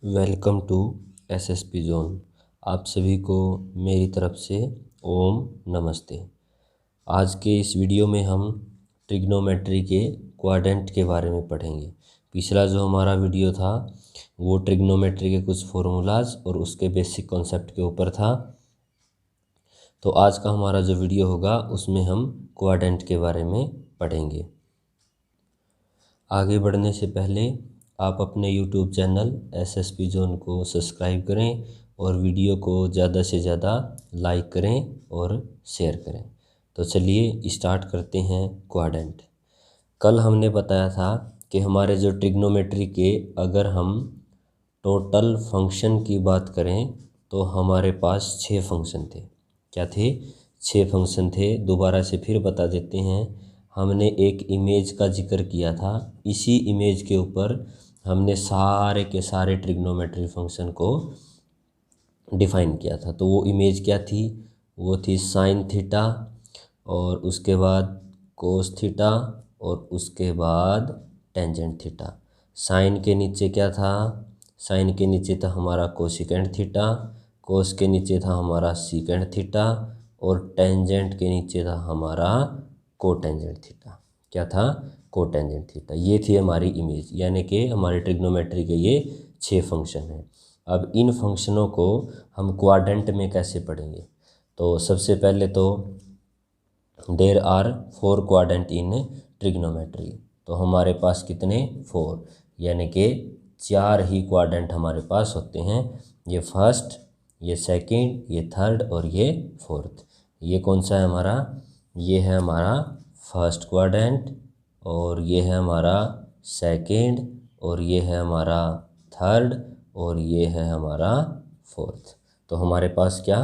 Welcome to SSP zone. आप सभी को मेरी तरफ से ओम नमस्ते। आज के इस वीडियो में हम ट्रिग्नोमेट्री के क्वाड्रेंट के बारे में पढ़ेंगे। पिछला जो हमारा वीडियो था वो ट्रिग्नोमेट्री के कुछ फॉर्मूलाज और उसके बेसिक कॉन्सेप्ट के ऊपर था। तो आज का हमारा जो वीडियो होगा उसमें हम क्वाड्रेंट के बारे में पढ़ेंगे। आगे बढ़ने से पहले आप अपने YouTube चैनल एसएसपी जोन को सब्सक्राइब करें और वीडियो को ज़्यादा से ज़्यादा लाइक करें और शेयर करें। तो चलिए स्टार्ट करते हैं क्वाड्रेंट। कल हमने बताया था कि हमारे जो ट्रिग्नोमेट्री के अगर हम टोटल फंक्शन की बात करें तो हमारे पास 6 फंक्शन थे। क्या थे? 6 फंक्शन थे। दोबारा से फिर बता देते हैं। हमने एक इमेज का जिक्र किया था, इसी इमेज के ऊपर हमने सारे के सारे ट्रिग्नोमेट्री फंक्शन को डिफ़ाइन किया था। तो वो इमेज क्या थी? वो थी साइन थीटा और उसके बाद कोस थीटा और उसके बाद टेंजेंट थीटा। साइन के नीचे क्या था? साइन के नीचे था हमारा कोसिकेंट थीटा, कोस के नीचे था हमारा सीकेंट थीटा और टेंजेंट के नीचे था हमारा कोटेंजेंट थीटा। क्या था? Cotangent theta. ये थी हमारी इमेज, यानी कि हमारे ट्रिग्नोमेट्री के ये 6 फंक्शन हैं। अब इन फंक्शनों को हम क्वाड्रेंट में कैसे पढ़ेंगे? तो सबसे पहले तो there are 4 quadrant in trigonometry. तो हमारे पास कितने? 4, यानी कि 4 ही क्वाड्रेंट हमारे पास होते हैं। ये फर्स्ट, ये सेकंड, ये थर्ड और ये फोर्थ। ये कौन सा है हमारा? ये है हमारा फर्स्ट क्वाड्रेंट और ये है हमारा सेकंड और ये है हमारा थर्ड और ये है हमारा फोर्थ। तो हमारे पास क्या?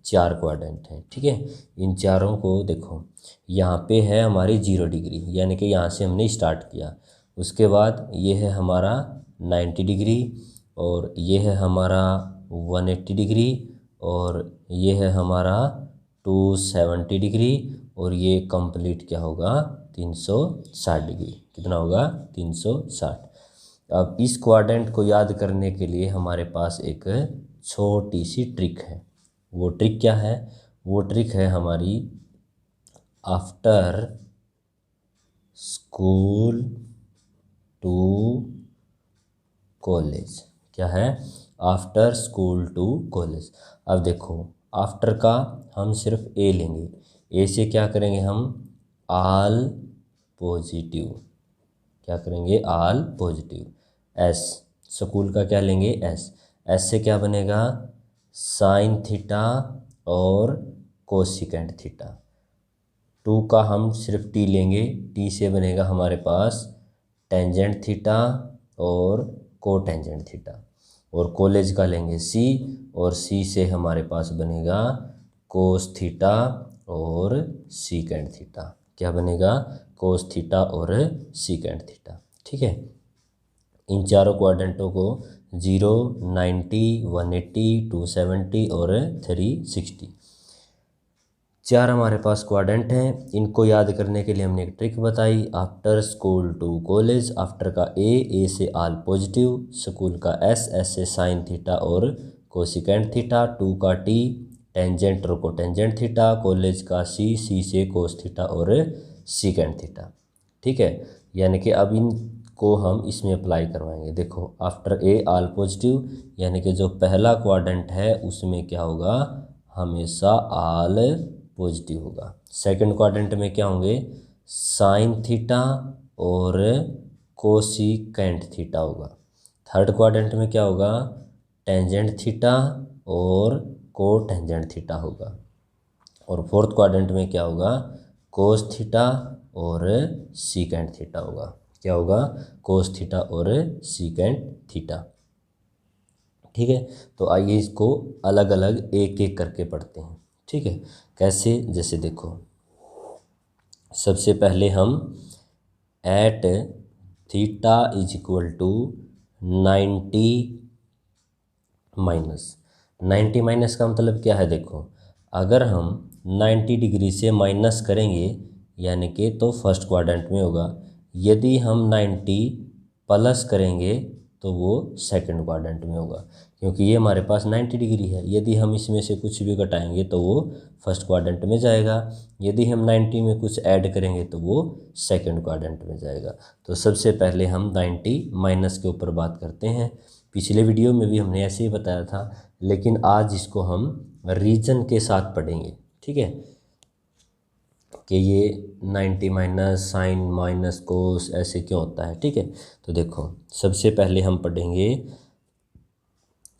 4 क्वाड्रेंट हैं। ठीक है, इन चारों को देखो, यहाँ पे है हमारी 0 डिग्री, यानी कि यहाँ से हमने स्टार्ट किया। उसके बाद ये है हमारा 90 डिग्री और ये है हमारा 180 डिग्री और ये है हमारा 270 डिग्री और ये कंप्लीट क्या होगा? 360 डिग्री। कितना होगा? 360। अब इस क्वाड्रेंट को याद करने के लिए हमारे पास एक छोटी सी ट्रिक है। वो ट्रिक क्या है? वो ट्रिक है हमारी आफ्टर स्कूल टू कॉलेज। क्या है? After school to college. अब देखो, आफ्टर का हम सिर्फ ए लेंगे। ए से क्या करेंगे हम? All positive. क्या करेंगे? All positive. एस, स्कूल का क्या लेंगे? एस। एस से क्या बनेगा? साइन थीटा और कोसिकेंट थीटा। 2 का हम सिर्फ टी लेंगे। टी से बनेगा हमारे पास टेंजेंट थीटा और कोटेंजेंट थीटा। और कॉलेज का लेंगे सी और सी से हमारे पास बनेगा कोस थीटा और सीकेंट थीटा। क्या बनेगा? कोस थीटा और सीकेंट थीटा। ठीक है, इन चारों क्वाड्रेंटों को 0, 90, 180, 270 और 360, 4 हमारे पास क्वाड्रेंट हैं। इनको याद करने के लिए हमने एक ट्रिक बताई। After school to college, after का ए से ऑल पॉजिटिव, स्कूल का एस से साइन थीटा और कोसिकेंट थीटा, 2 का टी टेंजेंट और कोटेंजेंट थीटा, कॉलेज का सी से कोस थीटा और सीकेंट थीटा। ठीक है, यानी कि अब इनको हम इसमें अप्लाई करवाएंगे। देखो, आफ्टर ए ऑल पॉजिटिव, यानी कि जो पहला क्वाड्रेंट है उसमें क्या होगा? हमेशा ऑल पॉजिटिव होगा। सेकंड क्वाड्रेंट में क्या होंगे? साइन थीटा और कोसिकेंट थीटा होगा। थर्ड क्वाड्रेंट में क्या होगा? टेंजेंट थीटा और कोटेंजेंट थीटा होगा। और फोर्थ क्वाड्रेंट में क्या होगा? कोस थीटा और सीकेंट थीटा होगा। क्या होगा? कोस थीटा और सीकेंट थीटा। ठीक है, तो आइए इसको अलग अलग एक एक करके पढ़ते हैं। ठीक है, कैसे? जैसे देखो, सबसे पहले हम at theta is equal to 90 minus. 90 minus का मतलब क्या है? देखो, अगर हम 90 डिग्री से माइनस करेंगे यानी कि तो फर्स्ट क्वाड्रेंट में होगा। यदि हम 90 प्लस करेंगे तो वो सेकंड क्वाड्रेंट में होगा, क्योंकि ये हमारे पास 90 डिग्री है। यदि हम इसमें से कुछ भी घटाएंगे तो वो फर्स्ट क्वाड्रेंट में जाएगा, यदि हम 90 में कुछ ऐड करेंगे तो वो सेकंड क्वाड्रेंट में जाएगा। तो सबसे पहले हम 90 माइनस के ऊपर बात करते हैं। पिछले वीडियो में भी हमने ऐसे ही बताया था, लेकिन आज इसको हम रीजन के साथ पढ़ेंगे, ठीक है, कि ये 90 माइनस साइन माइनस कोस ऐसे क्यों होता है, ठीक है। तो देखो सबसे पहले हम पढ़ेंगे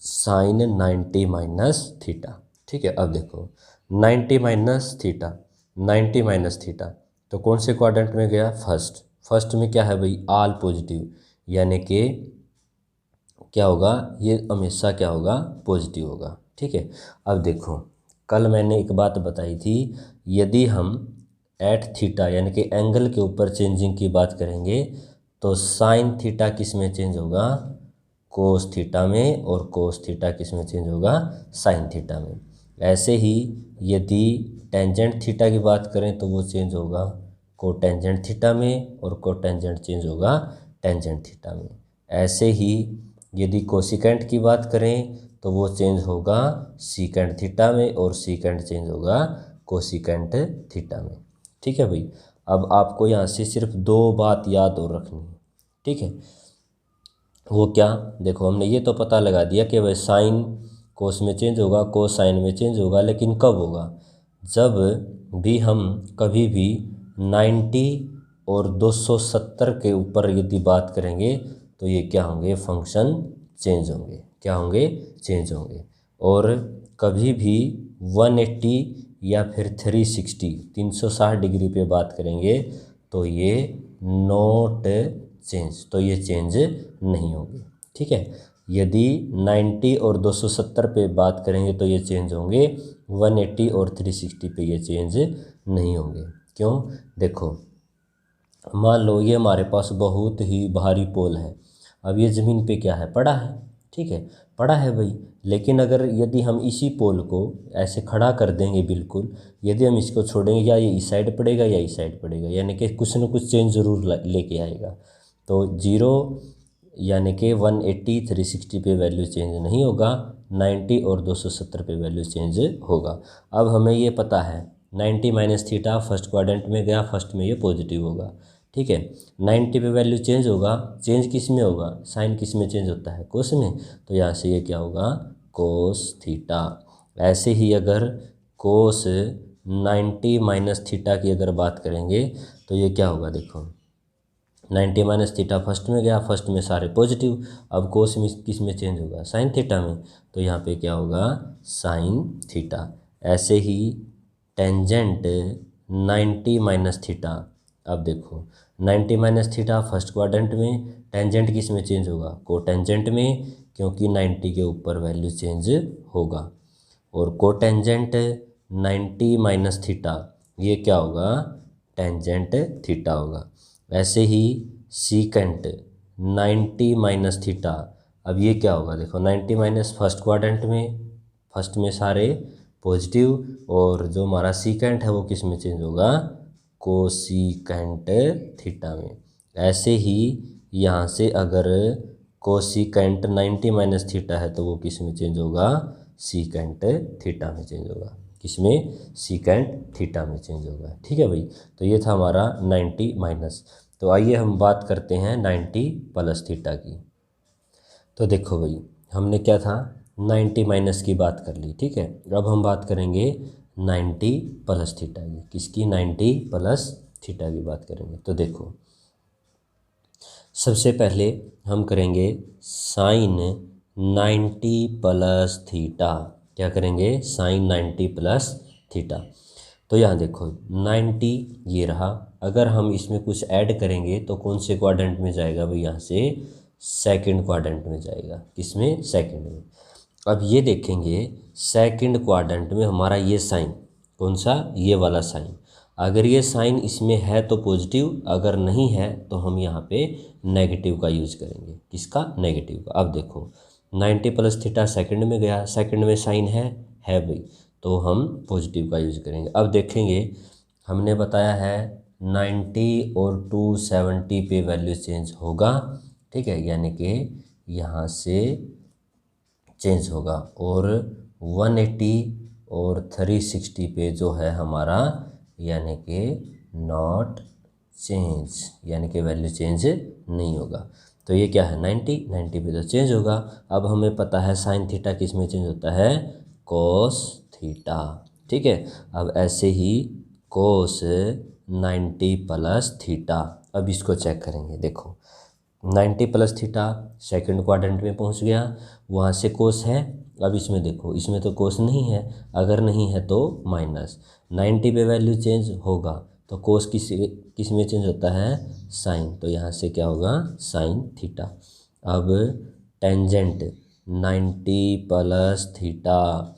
साइन 90 माइनस थीटा, ठीक है। अब देखो 90 माइनस थीटा, 90 माइनस थीटा तो कौन से क्वाड्रेंट में गया? फर्स्ट। फर्स्ट में क्या है भाई? ऑल पॉजिटिव, यानी कि क्या होगा? ये हमेशा क्या होगा? पॉजिटिव होगा, ठीक है। अब देखो कल मैंने एक बात बताई थी, यदि हम एट थीटा यानी कि एंगल के ऊपर चेंजिंग की बात करेंगे तो साइन थीटा किस में चेंज होगा? कोस थीटा में, और कोस थीटा किस में चेंज होगा? साइन थीटा में। ऐसे ही यदि टेंजेंट थीटा की बात करें तो वो चेंज होगा कोटेंजेंट थीटा में, और कोटेंजेंट चेंज होगा टेंजेंट थीटा में। ऐसे ही यदि कोसिकेंट की बात करें तो वो चेंज होगा सीकेंट थीटा में, और सीकेंट चेंज होगा कोसिकेंट थीटा में, ठीक है भाई। अब आपको यहाँ से सिर्फ दो बात याद और रखनी है, ठीक है। वो क्या? देखो हमने ये तो पता लगा दिया कि भाई साइन कोस में चेंज होगा, कोस साइन में चेंज होगा, लेकिन कब होगा? जब भी हम कभी भी 90 और 270 के ऊपर यदि बात करेंगे तो ये क्या होंगे? फंक्शन चेंज होंगे। क्या होंगे? चेंज होंगे। और कभी भी 180 या फिर 360 डिग्री पे बात करेंगे तो ये नॉट चेंज, तो ये चेंज नहीं होगी, ठीक है। यदि 90 और 270 पे बात करेंगे तो ये चेंज होंगे, 180 और 360 पे ये चेंज नहीं होंगे। क्यों? देखो मान लो ये हमारे पास बहुत ही भारी पोल है, अब ये ज़मीन पे क्या है? पड़ा है, ठीक है, पड़ा है भाई। लेकिन अगर यदि हम इसी पोल को ऐसे खड़ा कर देंगे बिल्कुल, यदि हम इसको छोड़ेंगे, या ये इस साइड पड़ेगा या इस साइड पड़ेगा, यानी कि कुछ न कुछ चेंज ज़रूर लेके आएगा। तो 0 यानी कि 180 360 पे वैल्यू चेंज नहीं होगा, 90 और 270 पे वैल्यू चेंज होगा। अब हमें ये पता है 90 माइनस थीटा फर्स्ट क्वाड्रेंट में गया, फर्स्ट में ये पॉजिटिव होगा, ठीक है। 90 पे वैल्यू चेंज होगा, चेंज किस में होगा? साइन किस में चेंज होता है? कोस में। तो यहाँ से ये क्या होगा? Cos theta. ऐसे ही अगर कोस 90 माइनस थीटा की अगर बात करेंगे तो ये क्या होगा? देखो 90 माइनस थीटा फर्स्ट में गया, फर्स्ट में सारे पॉजिटिव, अब कोस में किस में चेंज होगा? साइन थीटा में। तो यहाँ पे क्या होगा? Sine theta. ऐसे ही टेंजेंट 90 माइनस थीटा, अब देखो 90 माइनस थीटा फर्स्ट क्वाड्रेंट में, टेंजेंट किस में चेंज होगा? कोटेंजेंट में, क्योंकि 90 के ऊपर वैल्यू चेंज होगा। और कोटेंजेंट 90 माइनस थीटा ये क्या होगा? टेंजेंट थीटा होगा। ऐसे ही सीकेंट 90 माइनस थीटा, अब ये क्या होगा? देखो 90 माइनस फर्स्ट क्वाड्रेंट में, फर्स्ट में सारे पॉजिटिव, और जो हमारा सीकेंट है वो किस में चेंज होगा? कोसिकेंट थीटा में। ऐसे ही यहाँ से अगर कोसिकेंट 90 माइनस थीटा है तो वो किस में चेंज होगा? सीकेंट थीटा में चेंज होगा। किसमें? सीकेंट थीटा में चेंज होगा, ठीक है भाई। तो ये था हमारा 90 माइनस। तो आइए हम बात करते हैं 90 प्लस थीटा की। तो देखो भाई हमने क्या था? 90 माइनस की बात कर ली, ठीक है। अब हम बात करेंगे 90 प्लस थीटा की। किसकी? 90 प्लस थीटा की बात करेंगे। तो देखो सबसे पहले हम करेंगे साइन 90 प्लस थीटा। क्या करेंगे? Sine 90 plus theta. तो यहाँ देखो 90 ये रहा, अगर हम इसमें कुछ ऐड करेंगे तो कौन से क्वाड्रेंट में जाएगा भाई? यहाँ से सेकंड क्वाड्रेंट में जाएगा। किसमें? सेकंड में। अब ये देखेंगे सेकंड क्वाड्रेंट में हमारा ये साइन, कौन सा? ये वाला साइन। अगर ये साइन इसमें है तो पॉजिटिव, अगर नहीं है तो हम यहाँ पे नेगेटिव का यूज़ करेंगे। किसका? नेगेटिव का। अब देखो 90 प्लस थीटा सेकंड में गया, सेकंड में साइन है भाई, तो हम पॉजिटिव का यूज़ करेंगे। अब देखेंगे हमने बताया है 90 और 270 पे वैल्यू चेंज होगा, ठीक है, यानी कि यहाँ से चेंज होगा, और 180 और 360 पे जो है हमारा यानी कि नॉट चेंज, यानी कि वैल्यू चेंज नहीं होगा। तो ये क्या है 90 पे तो चेंज होगा। अब हमें पता है साइन थीटा किस में चेंज होता है, कोस थीटा। ठीक है, अब ऐसे ही कोस 90 प्लस थीटा, अब इसको चेक करेंगे। देखो 90 प्लस थीटा सेकंड क्वाड्रेंट में पहुंच गया, वहाँ से कोस है। अब इसमें देखो, इसमें तो कोस नहीं है, अगर नहीं है तो माइनस 90 पे वैल्यू चेंज होगा, तो कोस किस में चेंज होता है, साइन, तो यहाँ से क्या होगा साइन थीटा। अब tangent 90 plus theta,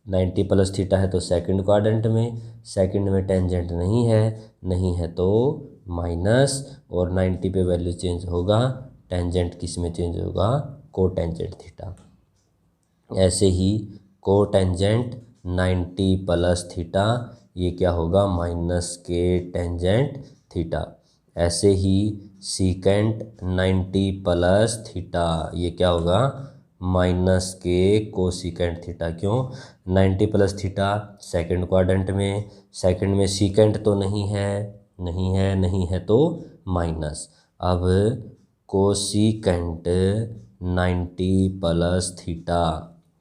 90 plus theta है तो सेकंड क्वाड्रेंट में, सेकंड में टेंजेंट नहीं है तो माइनस, और 90 पे वैल्यू चेंज होगा, टेंजेंट किस में चेंज होगा, को टेंजेंट थीटा। ऐसे ही को टेंजेंट 90 प्लस थीटा, ये क्या होगा माइनस के टेंजेंट थीटा। ऐसे ही सीकेंट 90 प्लस थीटा, ये क्या होगा माइनस के कोसिकेंट थीटा। क्यों, 90 प्लस थीटा सेकंड क्वाड्रेंट में, सेकंड में सीकेंट तो नहीं है तो माइनस। अब कोसिकेंट 90 प्लस थीटा,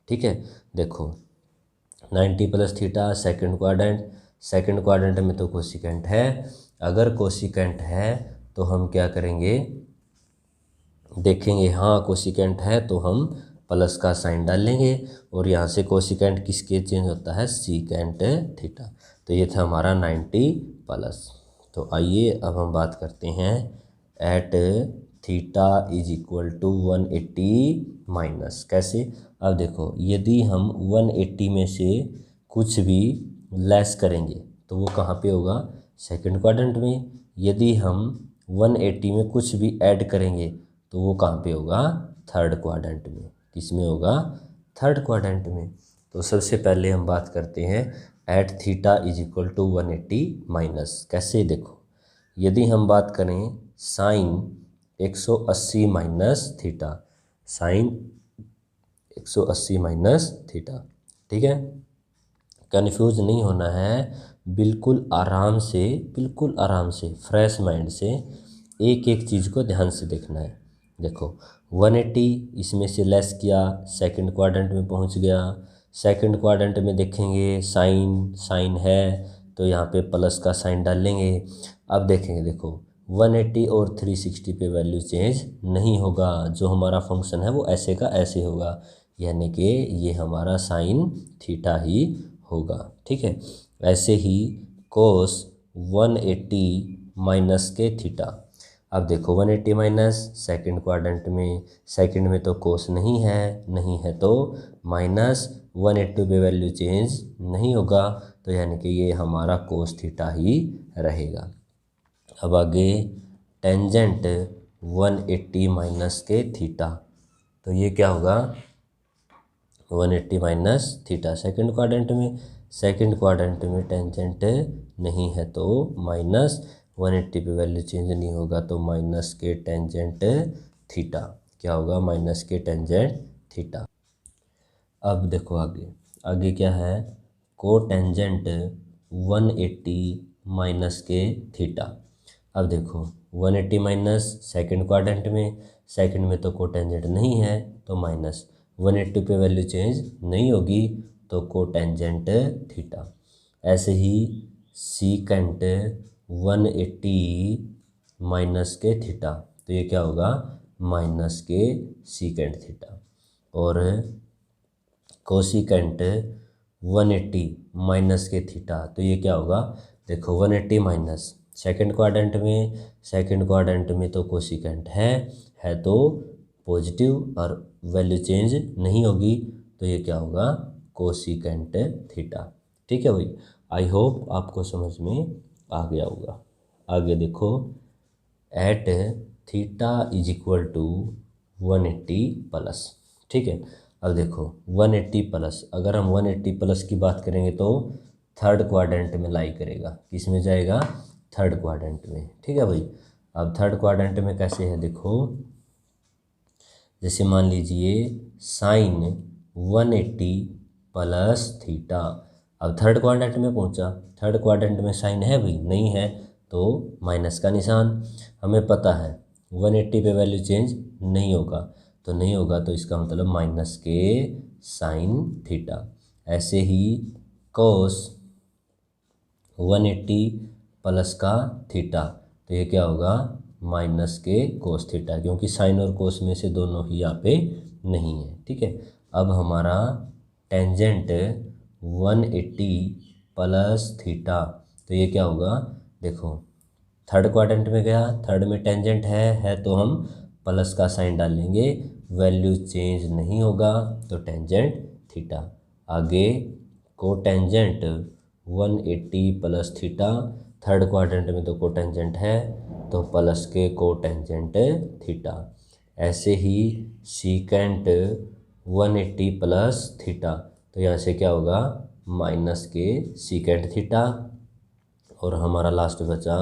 ठीक है। देखो 90 प्लस थीटा सेकंड क्वाड्रेंट में तो कोसिकेंट है, अगर कोसिकेंट है तो हम क्या करेंगे, देखेंगे हाँ कोसिकेंट है तो हम प्लस का साइन डालेंगे, और यहाँ से कोसिकेंट किसके चेंज होता है, सीकेंट थीटा। तो ये था हमारा 90 प्लस। तो आइए अब हम बात करते हैं at theta is equal to 180 minus. कैसे, अब देखो यदि हम 180 में से कुछ भी लेस करेंगे तो वो कहाँ पे होगा, सेकंड क्वाड्रेंट में। यदि हम 180 में कुछ भी ऐड करेंगे तो वो कहाँ पे होगा, थर्ड क्वाड्रेंट में। किस में होगा, थर्ड क्वाड्रेंट में। तो सबसे पहले हम बात करते हैं at theta is equal to 180 minus. कैसे, देखो यदि हम बात करें sine 180 minus theta, sine 180 minus theta, ठीक है। कन्फ्यूज नहीं होना है, बिल्कुल आराम से फ्रेश माइंड से एक एक चीज़ को ध्यान से देखना है। देखो 180 इसमें से लेस किया, सेकंड क्वाड्रेंट में पहुंच गया, सेकंड क्वाड्रेंट में देखेंगे साइन है तो यहाँ पे प्लस का साइन डालेंगे। अब देखेंगे, देखो 180 और 360 पे वैल्यू चेंज नहीं होगा, जो हमारा फंक्शन है वो ऐसे का ऐसे होगा, यानी कि ये हमारा साइन थीटा ही होगा, ठीक है। ऐसे ही कोस 180 माइनस के थीटा। अब देखो 180 माइनस सेकंड क्वाड्रेंट में, सेकंड में तो कोस नहीं है तो माइनस 180 पे वैल्यू चेंज नहीं होगा, तो यानी कि ये हमारा कोस थीटा ही रहेगा। अब आगे टेंजेंट 180 माइनस के थीटा, तो ये क्या होगा 180 माइनस थीटा सेकंड क्वाड्रेंट में टेंजेंट नहीं है तो माइनस 180 पे वैल्यू चेंज नहीं होगा तो माइनस के टेंजेंट थीटा। क्या होगा, माइनस के टेंजेंट थीटा। अब देखो आगे क्या है, को टेंजेंट 180 माइनस के थीटा। अब देखो 180 माइनस सेकंड क्वाड्रेंट में, सेकंड में तो को टेंजेंट नहीं है तो माइनस 180 पे वैल्यू चेंज नहीं होगी तो को टेंजेंट थीटा। ऐसे ही सीकेंट 180 माइनस के थीटा, तो ये क्या होगा माइनस के सीकेंट थीटा। और कोसिकेंट 180 माइनस के थीटा, तो ये क्या होगा, देखो 180 माइनस सेकंड क्वाड्रेंट में तो कोसिकेंट है तो पॉजिटिव और वैल्यू चेंज नहीं होगी, तो ये क्या होगा कोसिकेंट थीटा। ठीक है भाई, आई होप आपको समझ में आ गया होगा। आगे देखो at theta is equal to 180 plus, ठीक है। अब देखो 180 प्लस, अगर हम 180 प्लस की बात करेंगे तो थर्ड क्वाड्रेंट में लाई करेगा, किस में जाएगा, थर्ड क्वाड्रेंट में, ठीक है भाई। अब थर्ड क्वाड्रेंट में कैसे है, देखो जैसे मान लीजिए साइन 180 प्लस थीटा। अब थर्ड क्वाड्रेंट में पहुंचा, थर्ड क्वाड्रेंट में साइन है भाई, नहीं है तो माइनस का निशान। हमें पता है 180 पे वैल्यू चेंज नहीं होगा, तो नहीं होगा तो इसका मतलब माइनस के साइन थीटा। ऐसे ही कोस 180 प्लस का थीटा, तो ये क्या होगा माइनस के कोस थीटा, क्योंकि साइन और कोस में से दोनों ही यहाँ पे नहीं है। ठीक है, अब हमारा टेंजेंट 180 प्लस थीटा, तो ये क्या होगा, देखो थर्ड क्वाड्रेंट में गया, थर्ड में टेंजेंट है तो हम प्लस का साइन डालेंगे, वैल्यू चेंज नहीं होगा तो टेंजेंट थीटा। आगे cotangent 180 plus theta, third quadrant में तो कोटेंजेंट है तो प्लस के कोटेंजेंट थीटा। ऐसे ही सीकेंट 180 प्लस थीटा, तो यहाँ से क्या होगा माइनस के सीकेंट थीटा। और हमारा लास्ट बचा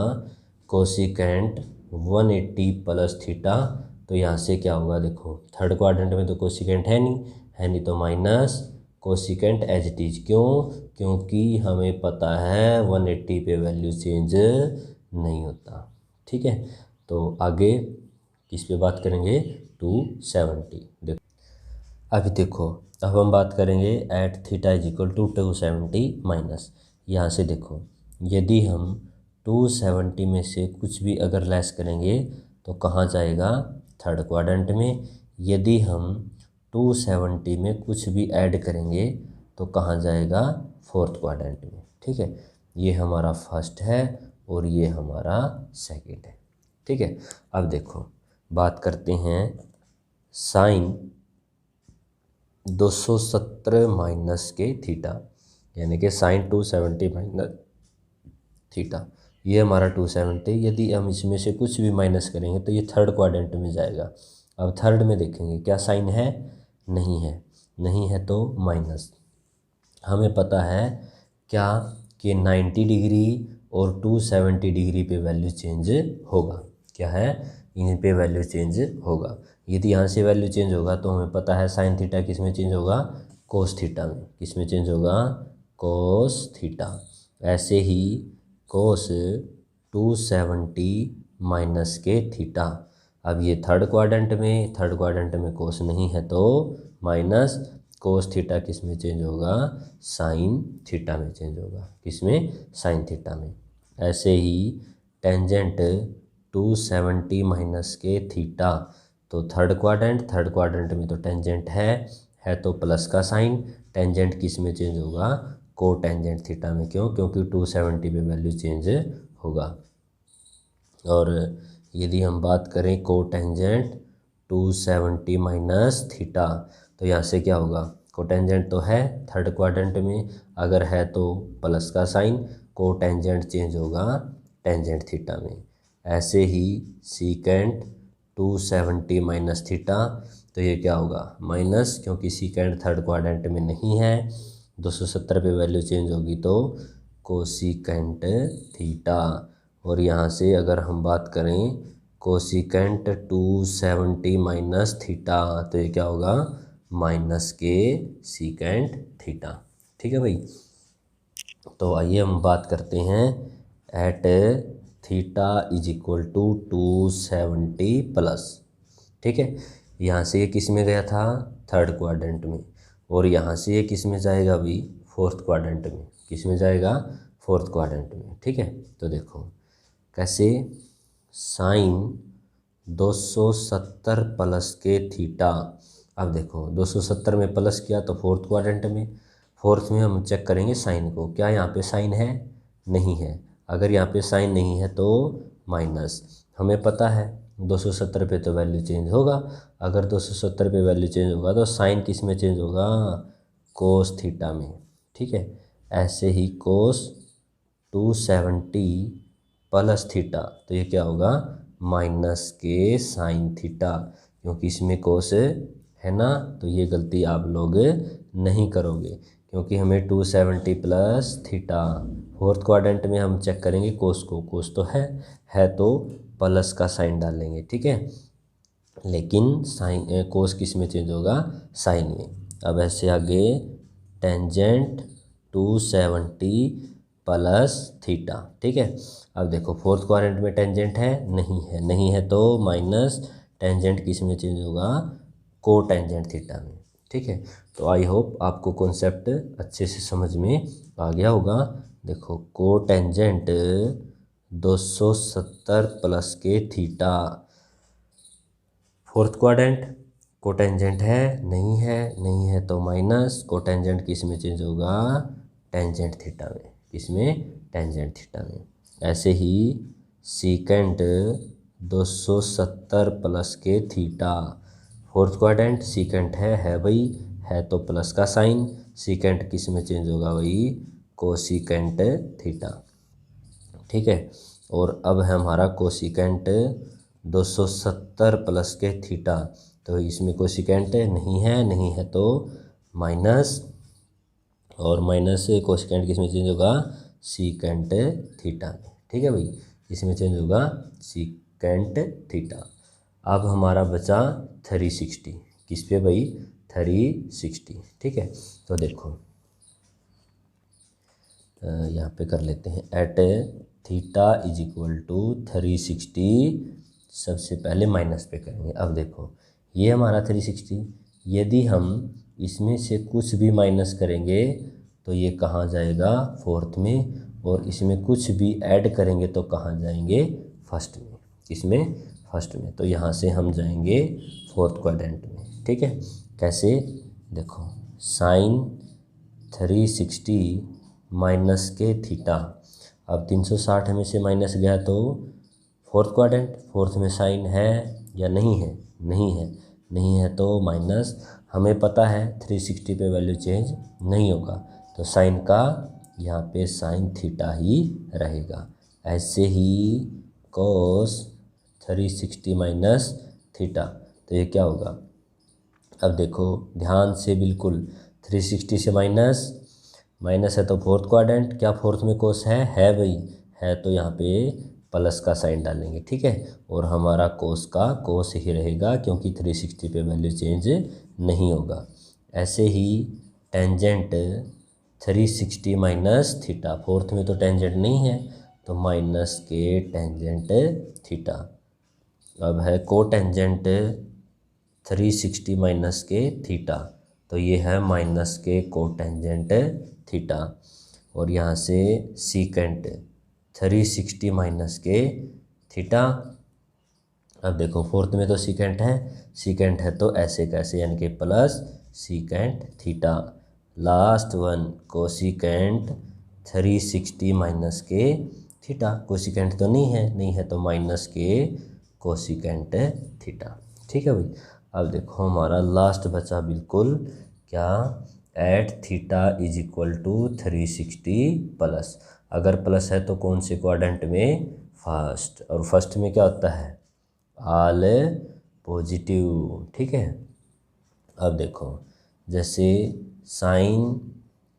कोसिकेंट 180 प्लस थीटा, तो यहाँ से क्या होगा, देखो थर्ड क्वाड्रेंट में तो कोसिकेंट है नहीं तो minus cosecant as it is. क्यों, क्योंकि हमें पता है 180 पे वैल्यू चेंज नहीं होता। ठीक है, तो आगे किस पे बात करेंगे, 270। देखो अभी देखो, अब हम बात करेंगे at theta is equal to 270 minus. यहाँ से देखो यदि हम 270 में से कुछ भी अगर लेस करेंगे तो कहाँ जाएगा, थर्ड क्वाड्रेंट में। यदि हम 270 में कुछ भी ऐड करेंगे तो कहाँ जाएगा, फोर्थ क्वाड्रेंट में। ठीक है, ये हमारा फर्स्ट है और ये हमारा सेकंड है। ठीक है, अब देखो बात करते हैं साइन 270 माइनस के थीटा, यानी कि साइन 270 माइनस थीटा, ये हमारा 270। यदि हम इसमें से कुछ भी माइनस करेंगे तो ये थर्ड क्वाड्रेंट में जाएगा। अब थर्ड में देखेंगे क्या साइन है, नहीं है, नहीं है तो माइनस। हमें पता है क्या कि 90 डिग्री और 270 डिग्री पे वैल्यू चेंज होगा। क्या है, इन पे वैल्यू चेंज होगा। यदि यहाँ से वैल्यू चेंज होगा तो हमें पता है साइन थीटा किस में चेंज होगा, कोस थीटा में। किस में चेंज होगा, कोस थीटा। ऐसे ही कोस 270 माइनस के थीटा, अब ये थर्ड क्वाड्रेंट में कोस नहीं है तो माइनस कोस थीटा किस में चेंज होगा, साइन थीटा में चेंज होगा। किस में, साइन थीटा में। ऐसे ही टेंजेंट 270 माइनस के थीटा, तो थर्ड क्वाड्रेंट में तो टेंजेंट है तो प्लस का साइन, टेंजेंट किस में चेंज होगा, को टेंजेंट थीटा में। क्यों, क्योंकि 270 पे वैल्यू चेंज होगा। और यदि हम बात करें को टेंजेंट 270 माइनस थीटा, तो यहाँ से क्या होगा, को टेंजेंट तो है थर्ड क्वाड्रेंट में, अगर है तो प्लस का साइन, को टेंजेंट चेंज होगा टेंजेंट थीटा में। ऐसे ही सीकेंट 270 माइनस थीटा, तो ये क्या होगा माइनस, क्योंकि सीकेंट थर्ड क्वाड्रेंट में नहीं है। 270 पे वैल्यू चेंज होगी तो कोसिकेंट थीटा। और यहाँ से अगर हम बात करें कोसिकेंट 270 माइनस थीटा, तो ये क्या होगा, माइनस के सीकेंट थीटा। ठीक है भाई, तो आइए हम बात करते हैं at theta is equal to 270 plus. ठीक है, यहाँ से ये किस में गया था, थर्ड क्वाड्रेंट में, और यहाँ से ये किस में जाएगा अभी, फोर्थ क्वाड्रेंट में। किस में जाएगा, फोर्थ क्वाड्रेंट में। ठीक है, तो देखो कैसे, साइन 270 प्लस के थीटा। अब देखो 270 में प्लस किया तो फोर्थ क्वाड्रेंट में, फोर्थ में हम चेक करेंगे साइन को, क्या यहाँ पे साइन है, नहीं है। अगर यहाँ पे साइन नहीं है तो माइनस। हमें पता है 270 पे तो वैल्यू चेंज होगा, अगर 270 पे वैल्यू चेंज होगा तो साइन किस में चेंज होगा, कोस थीटा में। ठीक है, ऐसे ही कोस 270 प्लस थीटा, तो ये क्या होगा, माइनस के साइन थीटा, क्योंकि इसमें कोस है ना, तो ये गलती आप लोग नहीं करोगे, क्योंकि हमें 270 प्लस थीटा, फोर्थ क्वाड्रेंट में हम चेक करेंगे कोस को, कोस तो है तो प्लस का साइन डालेंगे। ठीक है, लेकिन साइन कोस किस में चेंज होगा, साइन में। अब ऐसे आगे टेंजेंट 270 प्लस थीटा, ठीक है। अब देखो फोर्थ क्वाड्रेंट में टेंजेंट है, नहीं है तो माइनस टेंजेंट किस में चेंज होगा, को टेंजेंट थीटा में, ठीक है। तो आई होप आपको कॉन्सेप्ट अच्छे से समझ में आ गया होगा। देखो को टेंजेंट 270 प्लस के थीटा, फोर्थ क्वाड्रेंट, कोटेंजेंट है, नहीं है तो माइनस, कोटेंजेंट किस में चेंज होगा, टेंजेंट थीटा में, किसमें, टेंजेंट थीटा में। ऐसे ही सीकेंट 270 प्लस के थीटा, फोर्थ क्वाड्रेंट, सीकेंट है भाई, है तो प्लस का साइन, सीकेंट किस में चेंज होगा भाई, कोसीकेंट थीटा, ठीक है। और अब है हमारा कोसिकेंट 270 प्लस के थीटा, तो इसमें कोसिकेंट नहीं है तो माइनस, और माइनस से कोसिकेंट किस में चेंज होगा, सीकेंट थीटा में, ठीक है भाई, इसमें चेंज होगा सीकेंट थीटा। अब हमारा बचा 360, किस पे भाई, 360, ठीक है। तो देखो यहाँ पे कर लेते हैं, at theta is equal to 360, सबसे पहले माइनस पे करेंगे। अब देखो ये हमारा 360, यदि हम इसमें से कुछ भी माइनस करेंगे तो ये कहाँ जाएगा, फोर्थ में, और इसमें कुछ भी ऐड करेंगे तो कहाँ जाएंगे, फर्स्ट में, इसमें फर्स्ट में। तो यहाँ से हम जाएंगे फोर्थ क्वाड्रेंट में, ठीक है। कैसे, देखो साइन 360 माइनस के थीटा, अब 360 में से माइनस गया तो फोर्थ क्वाड्रेंट, फोर्थ में साइन है या नहीं है तो माइनस, हमें पता है 360 पे वैल्यू चेंज नहीं होगा, तो साइन का यहाँ पे साइन थीटा ही रहेगा। ऐसे ही कोस 360 माइनस थीटा, तो ये क्या होगा, अब देखो ध्यान से बिल्कुल, 360 से माइनस है तो फोर्थ क्वाड्रेंट, क्या फोर्थ में कोस है भाई, है तो यहाँ पे प्लस का साइन डालेंगे, ठीक है। और हमारा कोस का कोस ही रहेगा क्योंकि 360 पे वैल्यू चेंज नहीं होगा। ऐसे ही टेंजेंट 360 माइनस थीटा, फोर्थ में तो टेंजेंट नहीं है तो माइनस के टेंजेंट थीटा। अब है को टेंजेंट 360 माइनस के थीटा, तो ये है माइनस के कोटेंजेंट थीटा। और यहाँ से सीकेंट 360 माइनस के थीटा, अब देखो फोर्थ में तो सीकेंट है तो ऐसे कैसे, यानी कि plus secant theta. Last one cosecant 360 minus के थीटा, कोसिकेंट तो नहीं है तो माइनस के कोसिकेंट थीटा, ठीक है भाई। अब देखो हमारा लास्ट बचा बिल्कुल क्या, at theta is equal to 360 plus, अगर प्लस है तो कौन से क्वाड्रेंट में, फर्स्ट, और फर्स्ट में क्या होता है, ऑल पॉजिटिव, ठीक है। अब देखो जैसे साइन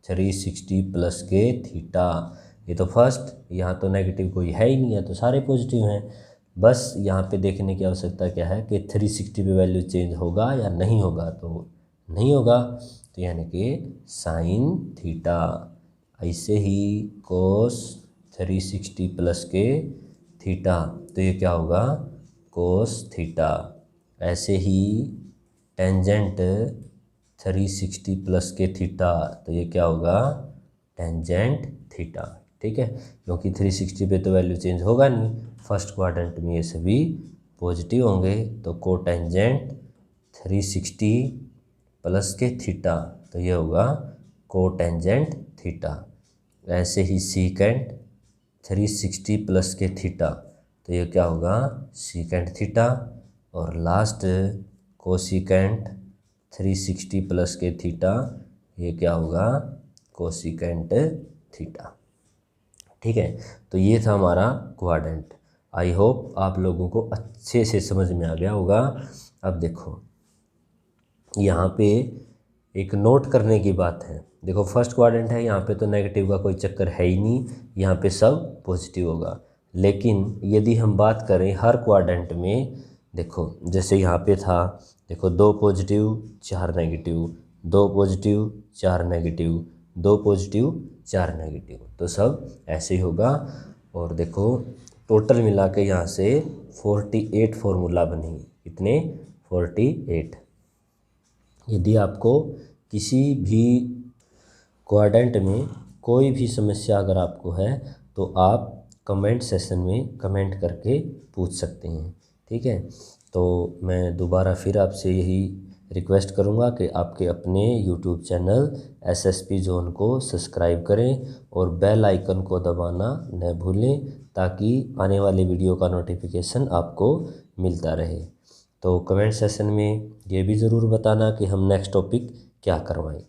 360 प्लस के थीटा, ये तो फर्स्ट, यहाँ तो नेगेटिव कोई है ही नहीं है तो सारे पॉजिटिव हैं, बस यहाँ पे देखने की आवश्यकता क्या है कि 360 पे वैल्यू चेंज होगा या नहीं होगा, तो नहीं होगा, तो यानी कि साइन थीटा। ऐसे ही कोस 360 प्लस के थीटा, तो ये क्या होगा, कोस थीटा। ऐसे ही टेंजेंट 360 प्लस के थीटा, तो ये क्या होगा, टेंजेंट थीटा, ठीक है। क्योंकि 360 पे तो वैल्यू चेंज होगा नहीं, फर्स्ट क्वाड्रेंट में ये सभी पॉजिटिव होंगे, तो को टेंजेंट 360 प्लस के थीटा, तो ये होगा को टेंजेंट थीटा। ऐसे ही सीकेंट 360 प्लस के थीटा, तो ये क्या होगा, सीकेंट थीटा। और लास्ट कोसिकेंट 360 प्लस के थीटा, ये क्या होगा, कोसिकेंट थीटा, ठीक है। तो ये था हमारा क्वाड्रेंट। आई होप आप लोगों को अच्छे से समझ में आ गया होगा। अब देखो यहाँ पे एक नोट करने की बात है, देखो फर्स्ट क्वाड्रेंट है, यहाँ पे तो नेगेटिव का कोई चक्कर है ही नहीं, यहाँ पे सब पॉजिटिव होगा। लेकिन यदि हम बात करें हर क्वाड्रेंट में देखो जैसे यहाँ पे था, देखो 2 positive 4 negative, 2 positive 4 negative, 2 positive 4 negative, तो सब ऐसे ही होगा। और देखो टोटल मिला के यहाँ से 48 फार्मूला बनी। कितने? 48। यदि आपको किसी भी क्वाड्रेंट में कोई भी समस्या अगर आपको है तो आप कमेंट सेशन में कमेंट करके पूछ सकते हैं, ठीक है। तो मैं दोबारा फिर आपसे यही रिक्वेस्ट करूंगा कि आपके अपने यूट्यूब चैनल एसएसपी जोन को सब्सक्राइब करें और बेल आइकन को दबाना न भूलें, ताकि आने वाले वीडियो का नोटिफिकेशन आपको मिलता रहे। तो कमेंट सेशन में ये भी ज़रूर बताना कि हम नेक्स्ट टॉपिक क्या करवाएं।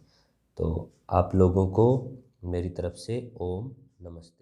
तो आप लोगों को मेरी तरफ से ओम नमस्ते।